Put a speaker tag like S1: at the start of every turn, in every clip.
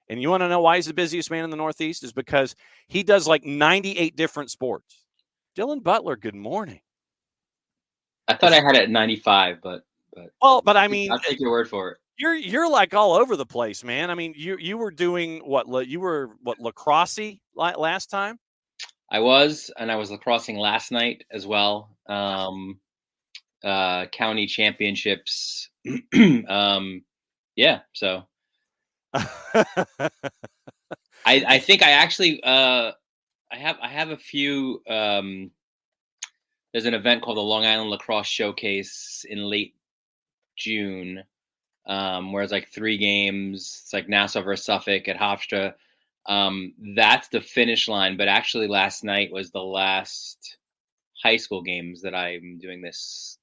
S1: And you want to know why he's the busiest man in the Northeast? Is because he does like 98 different sports. Dylan Butler, good morning.
S2: I thought I had it at 95, but
S1: I mean,
S2: I'll take your word for it.
S1: You're like all over the place, man. I mean, you were doing lacrosse last time?
S2: I was lacrossing last night as well. County championships. Yeah, so I think I actually I have a few. There's an event called the Long Island Lacrosse Showcase in late June, where it's like 3 games. It's like Nassau versus Suffolk at Hofstra. That's the finish line. But actually, last night was the last high school games that I'm doing this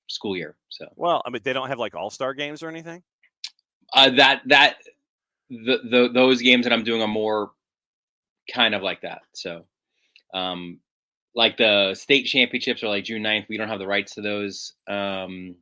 S2: school year. So,
S1: well, I mean, they don't have like all-star games or anything.
S2: Those games that I'm doing are more kind of like that. So, like the state championships are like June 9th. We don't have the rights to those. And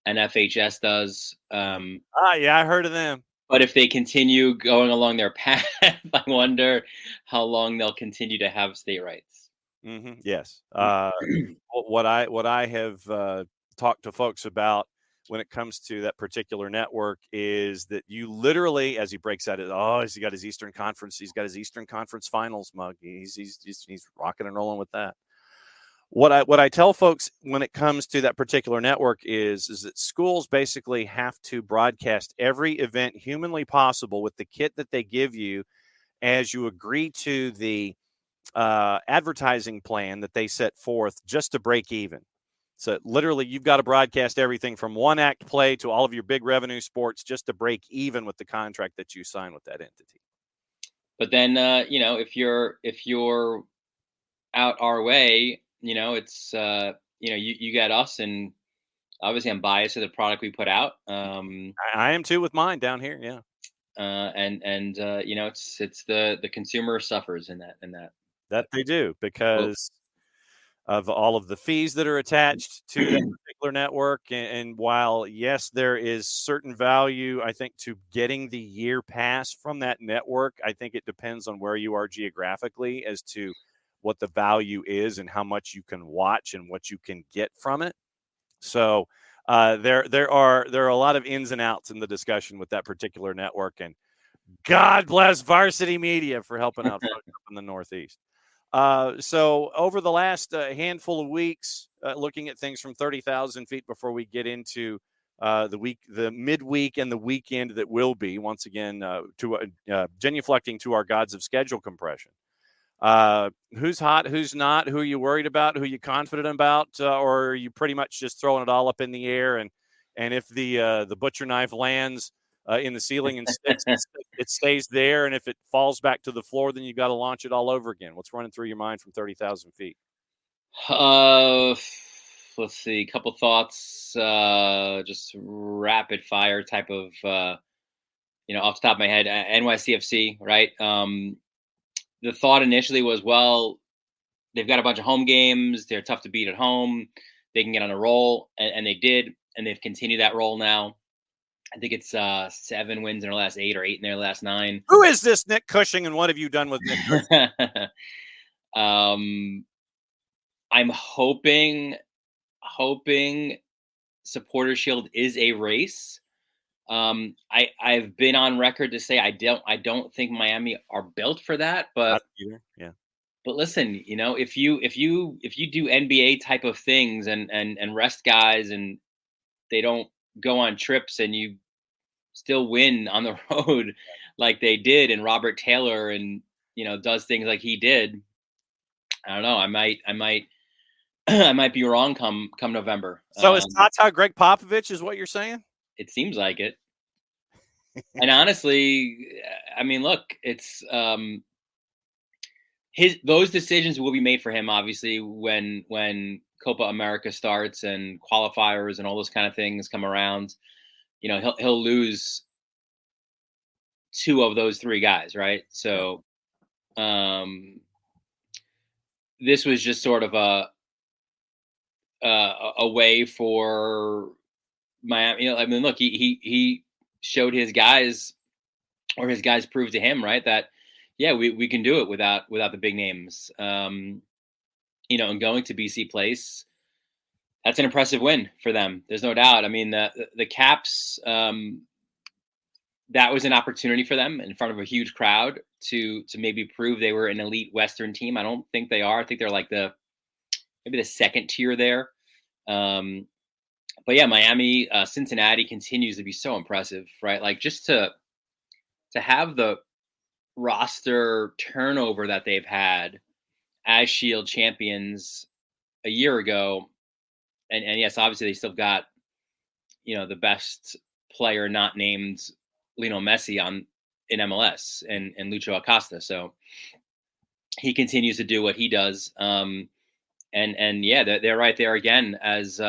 S2: FHS does.
S1: Yeah, I heard of them.
S2: But if they continue going along their path, I wonder how long they'll continue to have state rights.
S1: Mm-hmm. Yes. What I have talked to folks about when it comes to that particular network is that you literally, as he breaks out, he's got his Eastern Conference. He's got his Eastern Conference Finals mug. He's rocking and rolling with that. What I tell folks when it comes to that particular network is that schools basically have to broadcast every event humanly possible with the kit that they give you as you agree to the advertising plan that they set forth just to break even. So literally, you've got to broadcast everything from one act play to all of your big revenue sports just to break even with the contract that you sign with that entity.
S2: But then, if you're out our way, it's you got us, and obviously I'm biased to the product we put out.
S1: I am too with mine down here. Yeah.
S2: It's the consumer suffers in that
S1: they do because of all of the fees that are attached to that particular network. And while, yes, there is certain value, I think, to getting the year pass from that network, I think it depends on where you are geographically as to what the value is and how much you can watch and what you can get from it. So there are a lot of ins and outs in the discussion with that particular network. And God bless Varsity Media for helping out folks up in the Northeast. So over the last handful of weeks, looking at things from 30,000 feet before we get into the midweek and the weekend that will be, once again, genuflecting to our gods of schedule compression. Who's hot, who's not, who are you worried about, who are you confident about, or are you pretty much just throwing it all up in the air? And if the butcher knife lands in the ceiling and sticks, it stays there. And if it falls back to the floor, then you got to launch it all over again. What's running through your mind from 30,000 feet?
S2: Let's see, a couple thoughts, just rapid fire type of, off the top of my head, NYCFC, right? The thought initially was, well, they've got a bunch of home games. They're tough to beat at home. They can get on a roll, and they did, and they've continued that roll now. I think it's 7 wins in their last 8 or 8 in their last 9.
S1: Who is this Nick Cushing, and what have you done with Nick Cushing?
S2: I'm hoping Supporter Shield is a race. I've been on record to say I don't think Miami are built for that, but
S1: not either. Yeah.
S2: But listen, if you do NBA type of things and rest guys and they don't go on trips and you still win on the road like they did, and Robert Taylor and does things like he did, I don't know. I might I might be wrong come November.
S1: So is Tata Greg Popovich is what you're saying?
S2: It seems like it. And honestly, I mean, look, it's those decisions will be made for him, obviously, when Copa America starts and qualifiers and all those kind of things come around. He'll lose 2 of those 3 guys, right? So this was just sort of a way for Miami. I mean, look, he showed his guys or his guys proved to him, right, that we can do it without the big names. And going to BC Place, that's an impressive win for them. There's no doubt. I mean, the Caps, that was an opportunity for them in front of a huge crowd to maybe prove they were an elite Western team. I don't think they are. I think they're like maybe the second tier there. But yeah, Miami, Cincinnati continues to be so impressive, right? Like, just to have the roster turnover that they've had as Shield champions a year ago. And yes, obviously they still got, the best player not named Lionel Messi in MLS and Lucho Acosta. So he continues to do what he does. And yeah, they're right there again as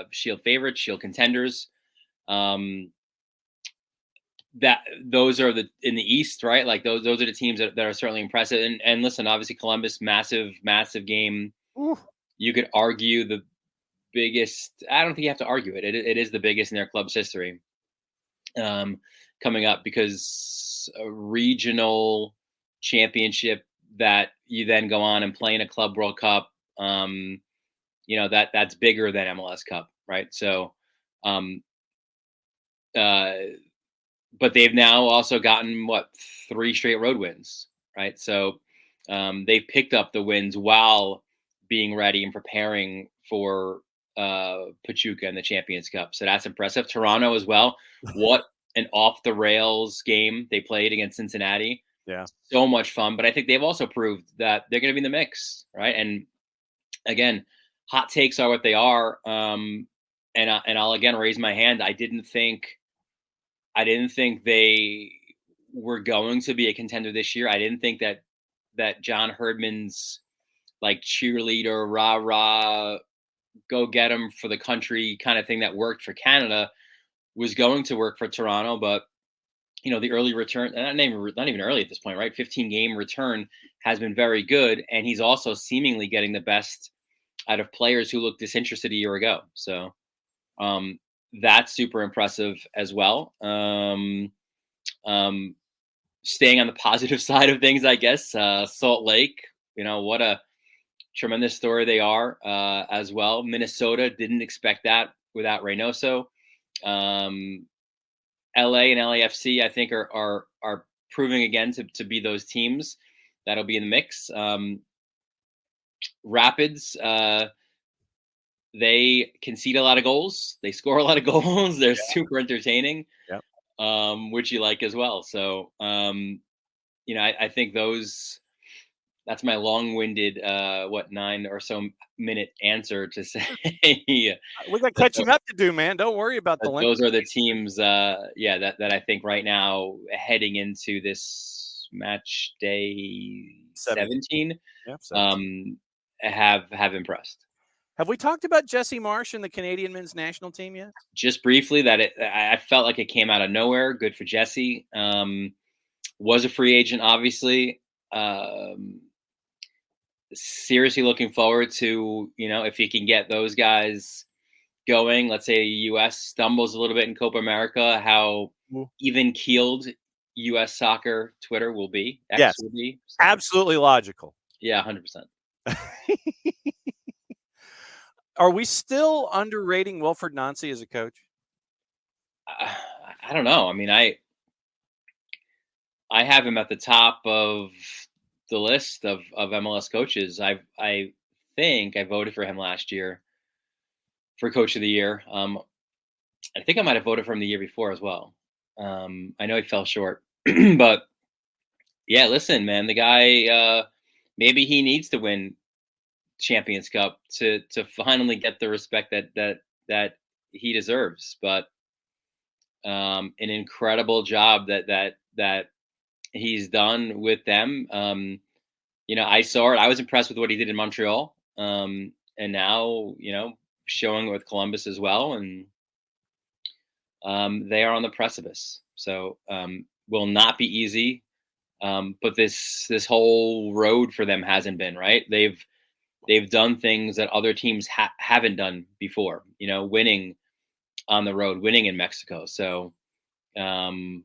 S2: Shield favorites, Shield contenders. That those are in the East, right? Like those are the teams that are certainly impressive. And listen, obviously Columbus, massive game.
S1: Ooh.
S2: You could argue the biggest. I don't think you have to argue it. It is the biggest in their club's history. Coming up, because a regional championship that you then go on and play in a Club World Cup, that's bigger than MLS Cup, right? So, but they've now also gotten 3 straight road wins, right? So they've picked up the wins while being ready and preparing for Pachuca in the Champions Cup. So that's impressive. Toronto as well. What an off the rails game they played against Cincinnati.
S1: Yeah.
S2: So much fun. But I think they've also proved that they're going to be in the mix, right? And again, hot takes are what they are. And I'll again raise my hand. I didn't think they were going to be a contender this year. I didn't think that John Herdman's like cheerleader, rah, go get him for the country kind of thing that worked for Canada was going to work for Toronto. But, the early return, not even early at this point, right? 15-game return has been very good. And he's also seemingly getting the best out of players who looked disinterested a year ago. So that's super impressive as well. Staying on the positive side of things, I guess, Salt Lake, what a tremendous story they are as well. Minnesota, didn't expect that without Reynoso. LA and LAFC, I think, are proving again to be those teams that'll be in the mix. Rapids, they concede a lot of goals. They score a lot of goals. They're super entertaining, which you like as well. So, I think that's my long-winded, 9 or so minute answer to say.
S1: We got catching up to do, man. Don't worry about the length.
S2: Those are the teams, that I think right now heading into this match day 17, have impressed.
S1: Have we talked about Jesse Marsh and the Canadian men's national team yet?
S2: Just briefly, I felt like it came out of nowhere. Good for Jesse. Was a free agent, obviously. Seriously looking forward to, if he can get those guys going. Let's say U.S. stumbles a little bit in Copa America, how even keeled U.S. soccer Twitter will be.
S1: Yes,
S2: will be.
S1: So, absolutely logical.
S2: Yeah, 100%.
S1: Are we still underrating Wilfred Nancy as a coach?
S2: I don't know. I mean, I have him at the top of the list of MLS coaches. I think I voted for him last year for Coach of the Year. I think I might have voted for him the year before as well. I know he fell short, but yeah, listen, man, the guy, maybe he needs to win Champions Cup to finally get the respect that he deserves. But an incredible job that he's done with them. I saw it. I was impressed with what he did in Montreal. And now, showing it with Columbus as well. And they are on the precipice. So will not be easy. But this whole road for them hasn't been, right. They've done things that other teams haven't done before, winning on the road, winning in Mexico. So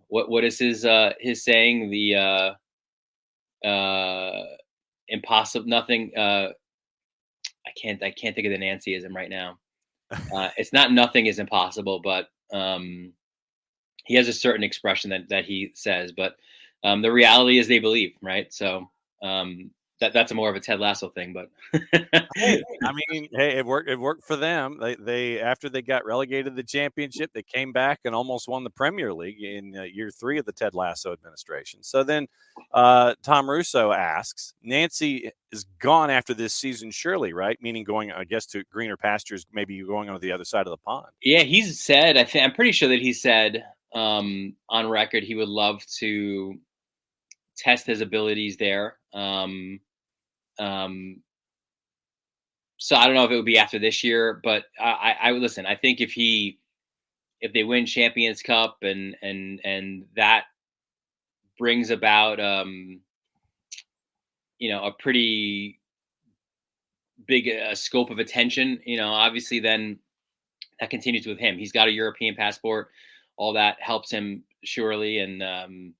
S2: what is his saying? The impossible nothing. I can't think of the Nancyism right now. It's not nothing is impossible, but he has a certain expression that he says. But the reality is they believe, right? So that's a more of a Ted Lasso thing, but
S1: Hey, I mean, hey, it worked. It worked for them. They after they got relegated to the championship, they came back and almost won the Premier League in year 3 of the Ted Lasso administration. So then, Tom Russo asks, Nancy is gone after this season, surely, right? Meaning going, I guess, to greener pastures, maybe going on the other side of the pond.
S2: yeah, he's said. I'm pretty sure that he said on record he would love to test his abilities there. So I don't know if it would be after this year, but I would listen. I think if they win Champions Cup and that brings about a pretty big scope of attention, obviously then that continues with him. He's got a European passport, all that helps him surely, and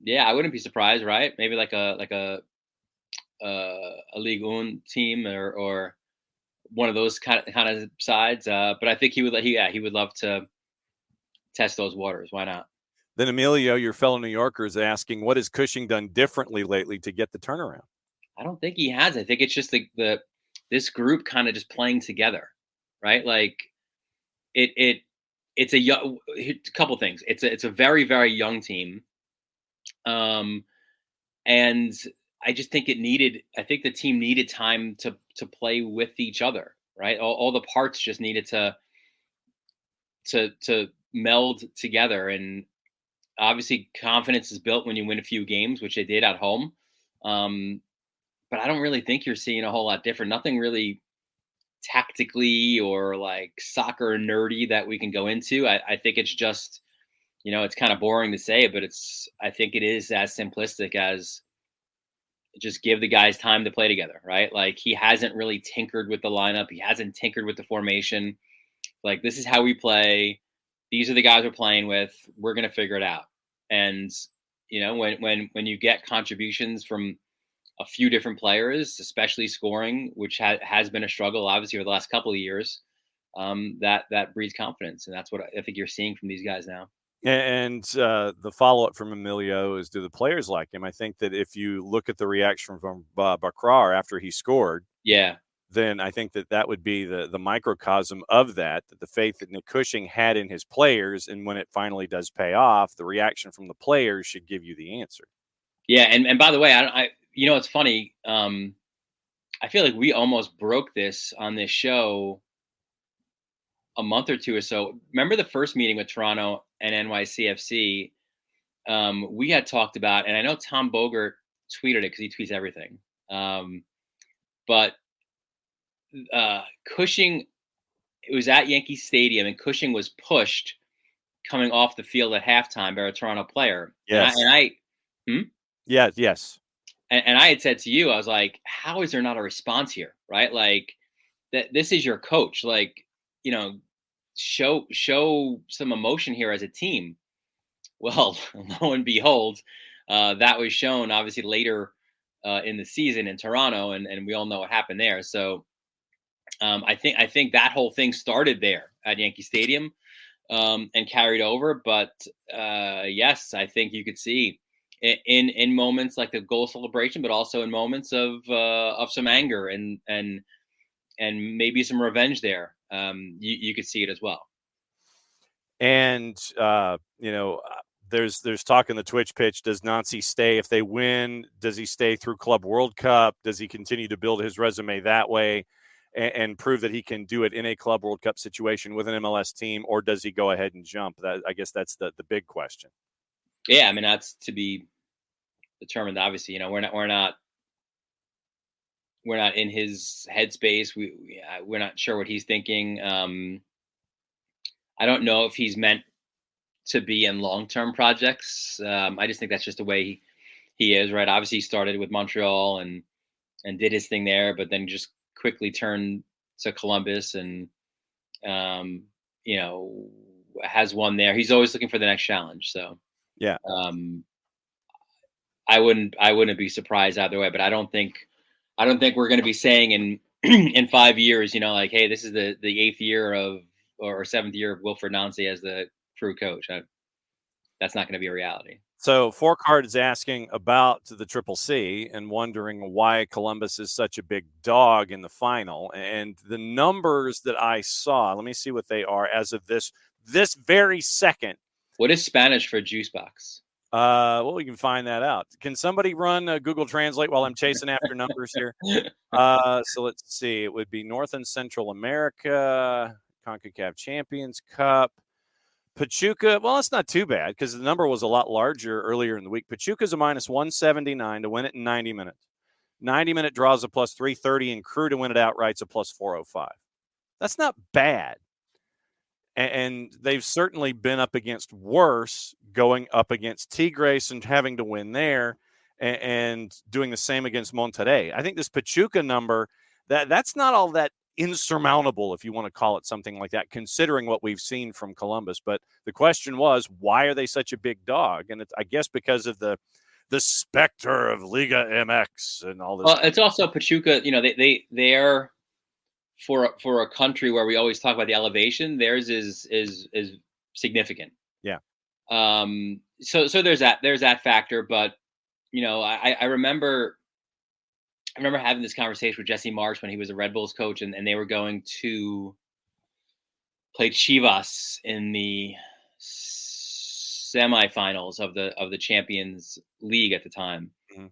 S2: yeah, I wouldn't be surprised, right? Maybe like a Ligue 1 team or one of those kind of sides. But I think he would love to test those waters. Why not?
S1: Then Emilio, your fellow New Yorker, is asking, what has Cushing done differently lately to get the turnaround?
S2: I don't think he has. I think it's just this group kind of just playing together, right? Like it's a couple things. It's a very, very young team, and I just think I think the team needed time to play with each other, right? All the parts just needed to meld together, and obviously confidence is built when you win a few games, which they did at home. But I don't really think you're seeing a whole lot different. Nothing really tactically or like soccer nerdy that we can go into. I think it's just, it's kind of boring to say, but I think it is as simplistic as just give the guys time to play together, right? Like he hasn't really tinkered with the lineup. He hasn't tinkered with the formation. Like, this is how we play. These are the guys we're playing with. We're going to figure it out. And, when you get contributions from a few different players, especially scoring, which has been a struggle, obviously, over the last couple of years, that breeds confidence. And that's what I think you're seeing from these guys now.
S1: And the follow-up from Emilio is, do the players like him? I think that if you look at the reaction from Bakrar after he scored,
S2: yeah,
S1: then I think that would be the microcosm of that the faith that Nick Cushing had in his players, and when it finally does pay off, the reaction from the players should give you the answer.
S2: Yeah, and by the way, it's funny. I feel like we almost broke this on this show a month or two or so. Remember the first meeting with Toronto and NYCFC? We had talked about, and I know Tom Bogert tweeted it because he tweets everything. But Cushing, it was at Yankee Stadium, and Cushing was pushed coming off the field at halftime by a Toronto player.
S1: Yes. Yes.
S2: And I had said to you, I was like, how is there not a response here? Right? Like, that this is your coach. Like, show some emotion here as a team. Well, lo and behold, that was shown obviously later in the season in Toronto, and we all know what happened there. So I think that whole thing started there at Yankee Stadium and carried over. But yes, I think you could see in moments like the goal celebration, but also in moments of some anger and maybe some revenge there. You could see it as well.
S1: And there's talk in the Twitch pitch. Does Nancy stay if they win? Does he stay through Club World Cup? Does he continue to build his resume that way and prove that he can do it in a Club World Cup situation with an MLS team, or does he go ahead and jump? I guess that's the big question.
S2: Yeah, I mean, that's to be determined. Obviously, we're not in his headspace. We're not sure what he's thinking. I don't know if he's meant to be in long-term projects. I just think that's just the way he is, right? Obviously, he started with Montreal and did his thing there, but then just quickly turned to Columbus, and has won there. He's always looking for the next challenge. So
S1: yeah.
S2: I wouldn't be surprised either way. But I don't think we're going to be saying in in 5 years, like, hey, this is the 8th year of or 7th year of Wilfred Nancy as the crew coach. That's not going to be a reality.
S1: So Four Card is asking about the Triple C and wondering why Columbus is such a big dog in the final. And the numbers that I saw, let me see what they are as of this very second.
S2: What is Spanish for juice box?
S1: Well, we can find that out. Can somebody run Google Translate while I'm chasing after numbers here? So let's see. It would be North and Central America, CONCACAF Champions Cup. Pachuca, well, it's not too bad because the number was a lot larger earlier in the week. Pachuca's a minus 179 to win it in 90 minutes. 90-minute draws a plus 330, and Crew to win it outright's a plus 405. That's not bad. And they've certainly been up against worse, going up against Tigres and having to win there and doing the same against Monterrey. I think this Pachuca number, that's not all that insurmountable, if you want to call it something like that, considering what we've seen from Columbus. But the question was, why are they such a big dog? And I guess because of the specter of Liga MX and all this.
S2: Well, it's also Pachuca. They're for a country where we always talk about the elevation. Theirs is significant.
S1: Yeah.
S2: So there's that factor, but I remember having this conversation with Jesse Marsh when he was a Red Bulls coach, and they were going to play Chivas in the semifinals of the Champions League at the time.
S1: Mm-hmm.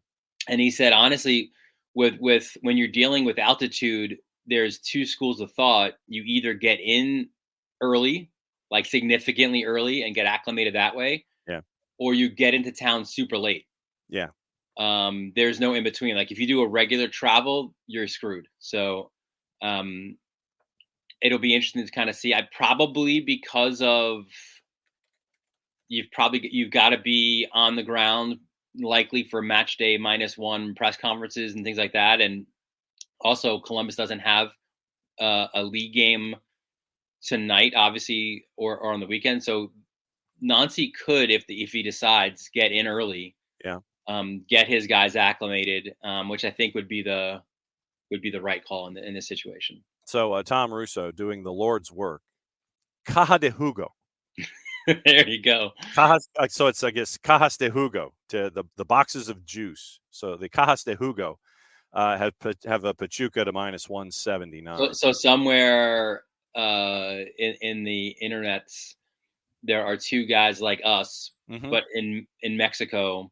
S2: And he said, honestly, with when you're dealing with altitude, there's two schools of thought. You either get in early, like significantly early, and get acclimated that way,
S1: yeah,
S2: or you get into town super late.
S1: Yeah.
S2: There's no in between. Like if you do a regular travel, you're screwed. So it'll be interesting to kind of see. I probably, because of you've got to be on the ground likely for match day -1 press conferences and things like that. And also Columbus doesn't have a league game tonight, obviously, or on the weekend. So Nancy could, if he decides, get in early.
S1: Yeah.
S2: Get his guys acclimated, which I think would be the right call in this situation.
S1: So Tom Russo doing the Lord's work. Caja de Jugo.
S2: There you go.
S1: So it's, I guess, Cajas de Jugo, to the boxes of juice. So the Cajas de Jugo have a Pachuca to -179.
S2: So somewhere in the internets, there are two guys like us,
S1: mm-hmm.
S2: but in Mexico,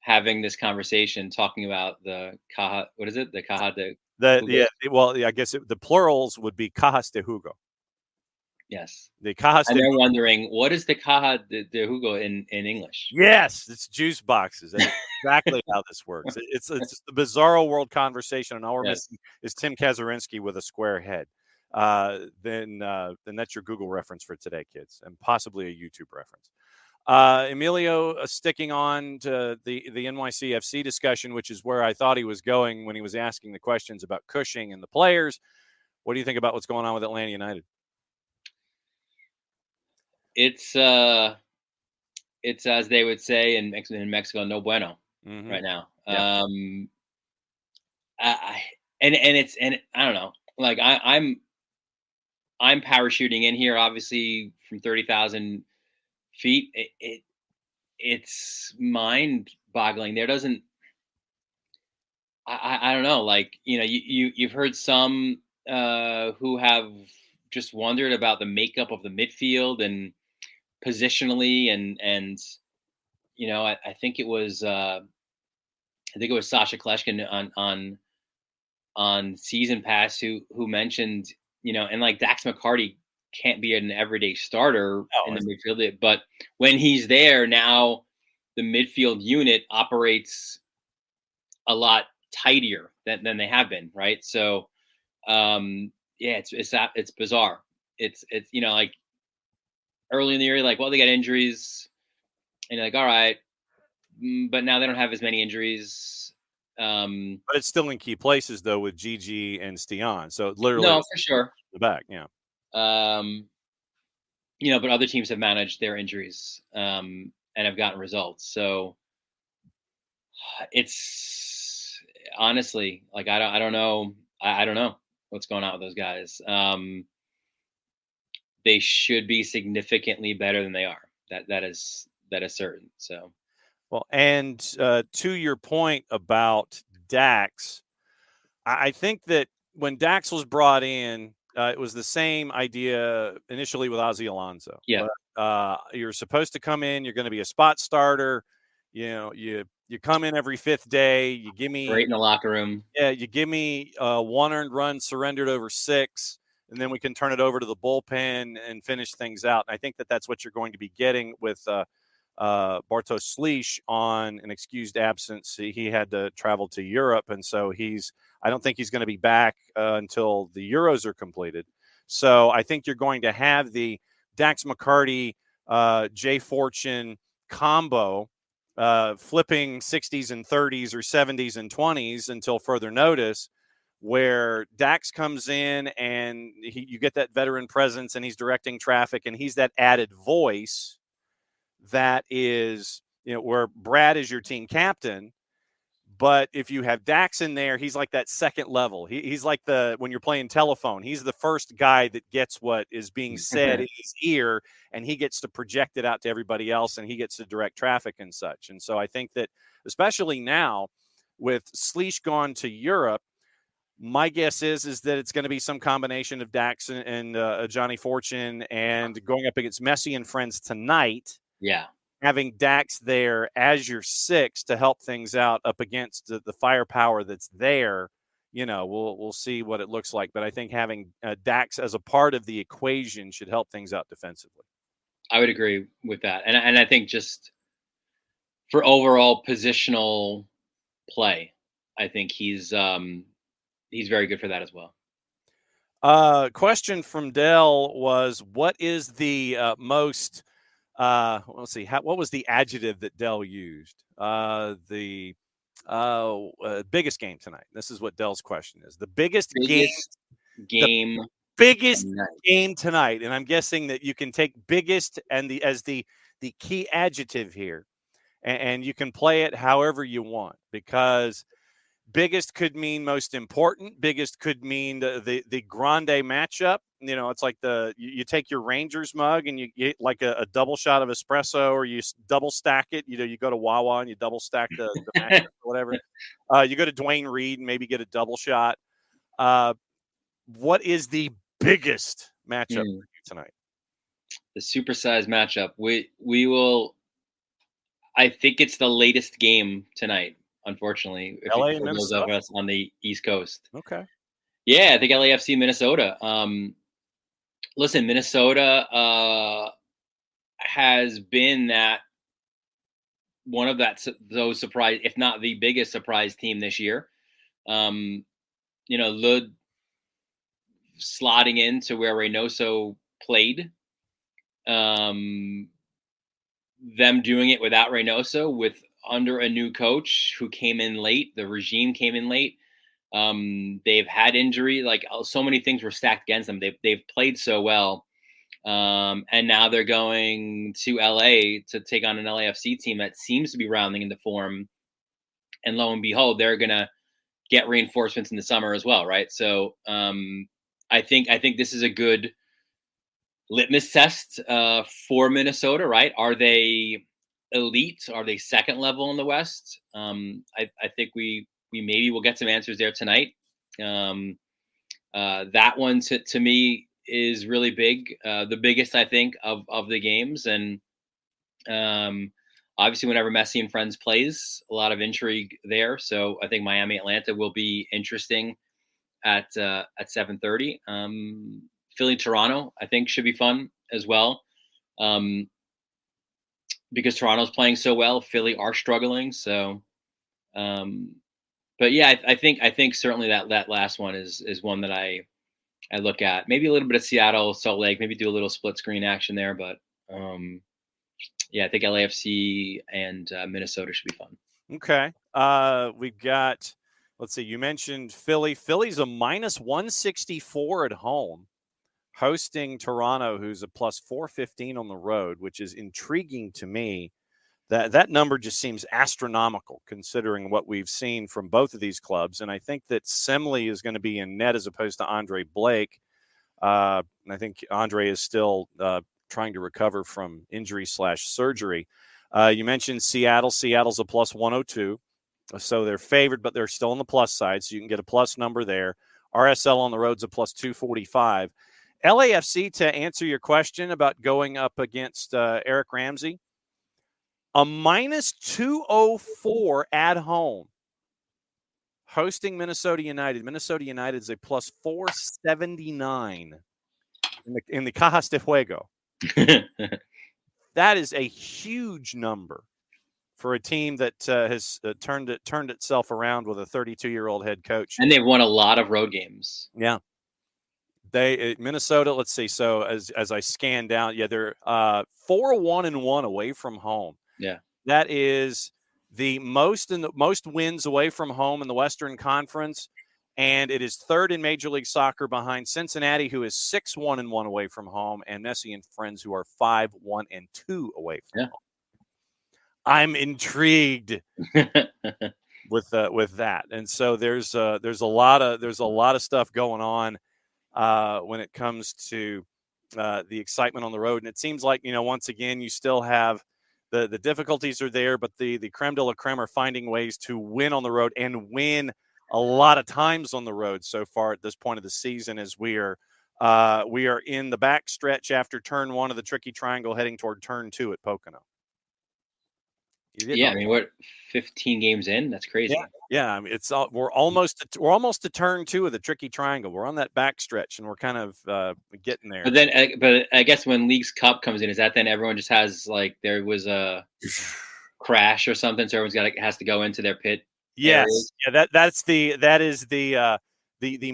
S2: having this conversation, talking about the caja. What is it? The caja de.
S1: I guess the plurals would be Cajas de Jugo.
S2: Yes.
S1: The Cajas
S2: and they're wondering, what is the caja de Jugo in English?
S1: Yes, it's juice boxes. That's exactly how this works. It's the bizarro world conversation, and all we're missing is Tim Kazurinsky with a square head. Then that's your Google reference for today, kids, and possibly a YouTube reference. Emilio sticking on to the NYCFC discussion, which is where I thought he was going when he was asking the questions about Cushing and the players. What do you think about what's going on with Atlanta United?
S2: It's as they would say in Mexico, no bueno right now.
S1: Yeah.
S2: I don't know. Like I'm parachuting in here, obviously from 30,000 feet. It's mind-boggling. There doesn't. I don't know. Like you've heard some who have just wondered about the makeup of the midfield and positionally, and I think it was Sasha Kleshkin on Season Pass who mentioned, and like Dax McCarty can't be an everyday starter in the midfield, but when he's there now, the midfield unit operates a lot tighter than they have been, right? So it's bizarre. It's like early in the year, like, well, they got injuries, and you're like, all right, but now they don't have as many injuries.
S1: But it's still in key places though with Gigi and Stian. So literally,
S2: no, for sure,
S1: the back, yeah.
S2: but other teams have managed their injuries and have gotten results. So it's honestly like I don't know. I don't know what's going on with those guys. They should be significantly better than they are. That is certain. So,
S1: well, and to your point about Dax, I think that when Dax was brought in, it was the same idea initially with Ozzie Alonso.
S2: Yeah.
S1: But you're supposed to come in. You're going to be a spot starter. You come in every fifth day. You give me
S2: great in the locker room.
S1: Yeah, you give me 1 earned run surrendered over 6, and then we can turn it over to the bullpen and finish things out. And I think that that's what you're going to be getting with Bartosz Slisz on an excused absence. He had to travel to Europe, and so I don't think he's going to be back until the Euros are completed. So I think you're going to have the Dax McCarty, Jay Fortune combo flipping 60s and 30s or 70s and 20s until further notice, where Dax comes in and you get that veteran presence and he's directing traffic and he's that added voice that is, where Brad is your team captain. But if you have Dax in there, he's like that second level. He's like when you're playing telephone, he's the first guy that gets what is being said in his ear, and he gets to project it out to everybody else, and he gets to direct traffic and such. And so I think that, especially now with Slisz gone to Europe, my guess is that it's going to be some combination of Dax and Johnny Fortune, and going up against Messi and friends tonight.
S2: Yeah.
S1: Having Dax there as your 6 to help things out up against the firepower that's there, we'll see what it looks like. But I think having Dax as a part of the equation should help things out defensively.
S2: I would agree with that. And I think just for overall positional play, I think he's very good for that as well.
S1: Question from Dell was, what is the most let's see. What was the adjective that Dell used? The biggest game tonight. This is what Dell's question is. The biggest game. The biggest game tonight. And I'm guessing that you can take biggest and as the key adjective here, and you can play it however you want, because biggest could mean most important. Biggest could mean the grande matchup. It's like you take your Rangers mug and you get like a double shot of espresso, or you double stack it. You go to Wawa and you double stack the matchup or whatever. You go to Dwayne Reed and maybe get a double shot. What is the biggest matchup for you tonight?
S2: The supersized matchup. We will. I think it's the latest game tonight. Unfortunately,
S1: LA
S2: for those of us on the East Coast.
S1: Okay.
S2: Yeah, I think LAFC Minnesota. Listen, Minnesota has been one of those surprise, if not the biggest surprise team this year. Lud slotting into where Reynoso played. Them doing it without Reynoso, under a new coach who came in late. The regime came in late. They've had injury, like so many things were stacked against them. They've played so well. And now they're going to LA to take on an LAFC team that seems to be rounding into form. And lo and behold, they're going to get reinforcements in the summer as well. Right. So, I think this is a good litmus test, for Minnesota, right? Are they elite? Are they second level in the West? I think we maybe will get some answers there tonight. That one to me is really big, the biggest, I think, of the games. And obviously whenever Messi and friends plays, a lot of intrigue there. So I think Miami Atlanta will be interesting at 7:30. Philly Toronto, I think, should be fun as well. Because Toronto's playing so well, Philly are struggling. So, but yeah, I think certainly that last one is one that I look at. Maybe a little bit of Seattle, Salt Lake, maybe do a little split screen action there. But yeah, I think LAFC and Minnesota should be fun.
S1: Okay. We've got, let's see, you mentioned Philly. Philly's a -164 at home. hosting Toronto, who's a plus 415 on the road, which is intriguing to me. That number just seems astronomical considering what we've seen from both of these clubs. And I think that Semley is going to be in net as opposed to Andre Blake. I think Andre is still trying to recover from injury/surgery. You mentioned Seattle. Seattle's a plus 102. So they're favored, but they're still on the plus side. So you can get a plus number there. RSL on the road's a plus 245. LAFC, to answer your question about going up against Eric Ramsey, a minus 204 at home, hosting Minnesota United. Minnesota United is a plus 479 in the Cajas de Fuego. That is a huge number for a team that has turned itself around with a 32-year-old head coach.
S2: And they've won a lot of road games.
S1: Yeah. Minnesota, let's see. So as I scan down, they're 4-1-1 away from home.
S2: Yeah.
S1: That is the most wins away from home in the Western Conference, and it is third in Major League Soccer behind Cincinnati, who is 6-1-1 away from home, and Messi and friends, who are 5-1-2 away from home. I'm intrigued with that, and so there's a lot of stuff going on when it comes to the excitement on the road, and it seems like once again you still have. The difficulties are there, but the creme de la creme are finding ways to win on the road and win a lot of times on the road so far at this point of the season, as we are in the back stretch after turn 1 of the tricky triangle, heading toward turn 2 at Pocono.
S2: Yeah, I mean, we're 15 games in. That's crazy.
S1: Yeah. I mean, we're almost to turn 2 of the tricky triangle. We're on that back stretch, and we're kind of getting there.
S2: But I guess when Leagues Cup comes in, is that then everyone just has there was a crash or something, so everyone's has to go into their pit?
S1: Yes,
S2: areas?
S1: yeah. That is the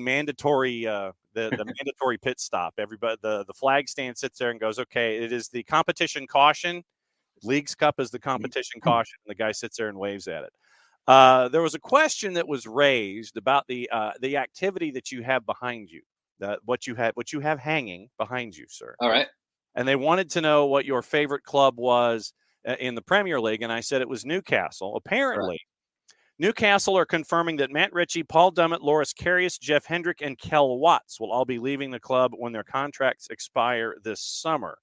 S1: mandatory the mandatory pit stop. Everybody, the flag stand sits there and goes, okay, it is the competition caution. Leagues Cup is the competition caution, and the guy sits there and waves at it. There was a question that was raised about the activity that you have behind you, what you have hanging behind you, sir.
S2: All right.
S1: And they wanted to know what your favorite club was in the Premier League, and I said it was Newcastle. Apparently, Newcastle are confirming that Matt Ritchie, Paul Dummett, Loris Karius, Jeff Hendrick, and Kel Watts will all be leaving the club when their contracts expire this summer.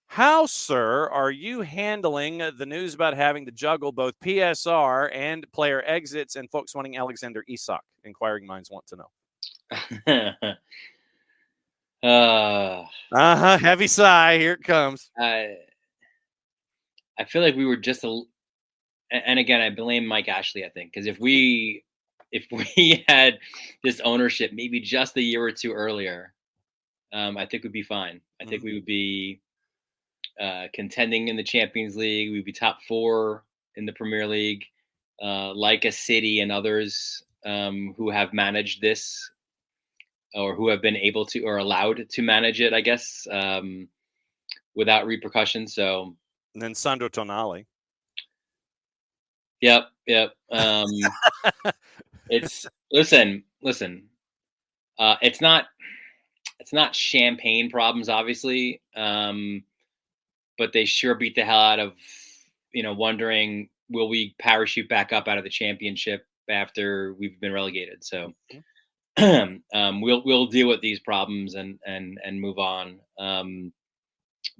S1: How, sir, are you handling the news about having to juggle both PSR and player exits and folks wanting Alexander Isak? Inquiring minds want to know. Heavy sigh. Here it comes.
S2: I feel like we were just and again, I blame Mike Ashley, I think, because if we had this ownership maybe just a year or two earlier, I think we'd be fine. I think we would be contending in the Champions League. We'd be top 4 in the Premier League, like a City and others who have managed this or who have been able to or allowed to manage it, I guess, without repercussions. So,
S1: and then Sandro Tonali.
S2: Yep. It's listen. It's not champagne problems, obviously. But they sure beat the hell out of, wondering, will we parachute back up out of the championship after we've been relegated? So we'll deal with these problems and move on.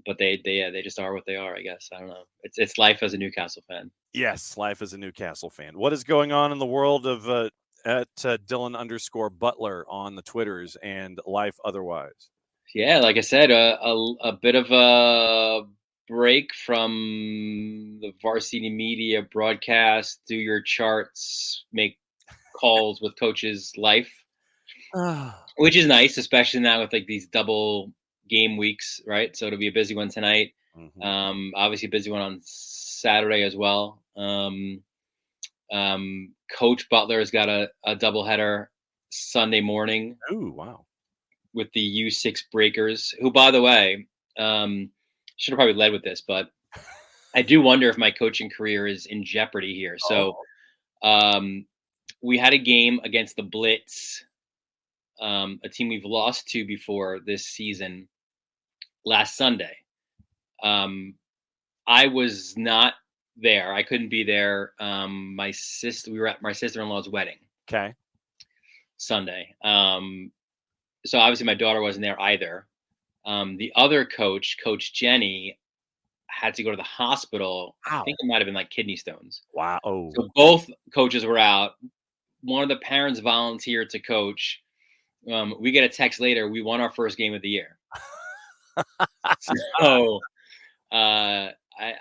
S2: But they just are what they are, I guess. I don't know. It's life as a Newcastle fan.
S1: Yes, life as a Newcastle fan. What is going on in the world of at Dylan_Butler on the Twitters and life otherwise?
S2: Yeah, like I said, a bit of a break from the varsity media broadcast, do your charts, make calls with coaches life, which is nice, especially now with these double game weeks, right? So it'll be a busy one tonight. Mm-hmm. Obviously a busy one on Saturday as well. Coach Butler has got a doubleheader Sunday morning.
S1: Oh, wow.
S2: With the U6 Breakers, who, by the way, should have probably led with this, but I do wonder if my coaching career is in jeopardy here. So we had a game against the Blitz a team we've lost to before this season last Sunday. I was not there. I couldn't be there. We were at my sister-in-law's wedding.
S1: Okay.
S2: Sunday. So obviously my daughter wasn't there either. The other coach, Coach Jenny, had to go to the hospital.
S1: Wow.
S2: I think it might have been like kidney stones.
S1: Wow. Oh.
S2: So both coaches were out. One of the parents volunteered to coach. We get a text later. We won our first game of the year. So I'm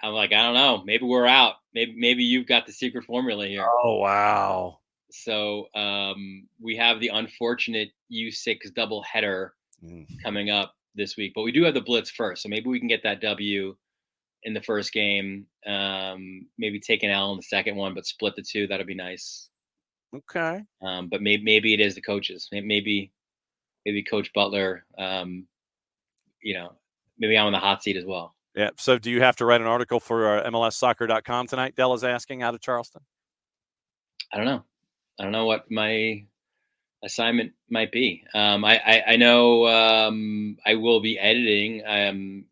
S2: like, I don't know. Maybe we're out. Maybe you've got the secret formula here.
S1: Oh, wow.
S2: So we have the unfortunate U6 doubleheader coming up this week, but we do have the Blitz first. So maybe we can get that W in the first game. Maybe take an L in the second one, but split the two. That'd be nice.
S1: Okay.
S2: But maybe it is the coaches. Maybe Coach Butler. Maybe I'm on the hot seat as well.
S1: Yeah. So do you have to write an article for MLSsoccer.com tonight? Dell is asking out of Charleston.
S2: I don't know what my assignment might be. I know I will be editing.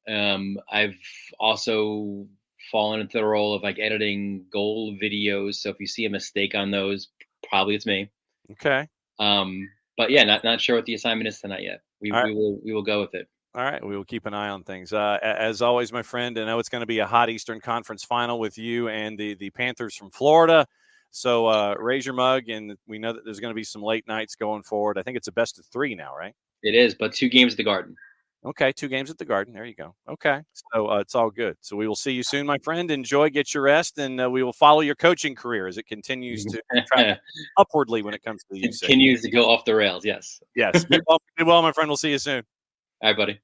S2: I've also fallen into the role of like editing goal videos. So if you see a mistake on those, probably it's me.
S1: Okay.
S2: But yeah, not sure what the assignment is tonight yet. We will go with it.
S1: All right. We will keep an eye on things. As always, my friend, I know it's going to be a hot Eastern Conference final with you and the Panthers from Florida. So raise your mug, and we know that there's going to be some late nights going forward. I think it's a best of 3 now, right?
S2: It is, but 2 games at the Garden.
S1: Okay, 2 games at the Garden. There you go. Okay, so it's all good. So we will see you soon, my friend. Enjoy, get your rest, and we will follow your coaching career as it continues to track upwardly when it comes to the U6.
S2: Continues to go off the rails, yes.
S1: Yes. Do well, my friend. We'll see you soon.
S2: All right, buddy.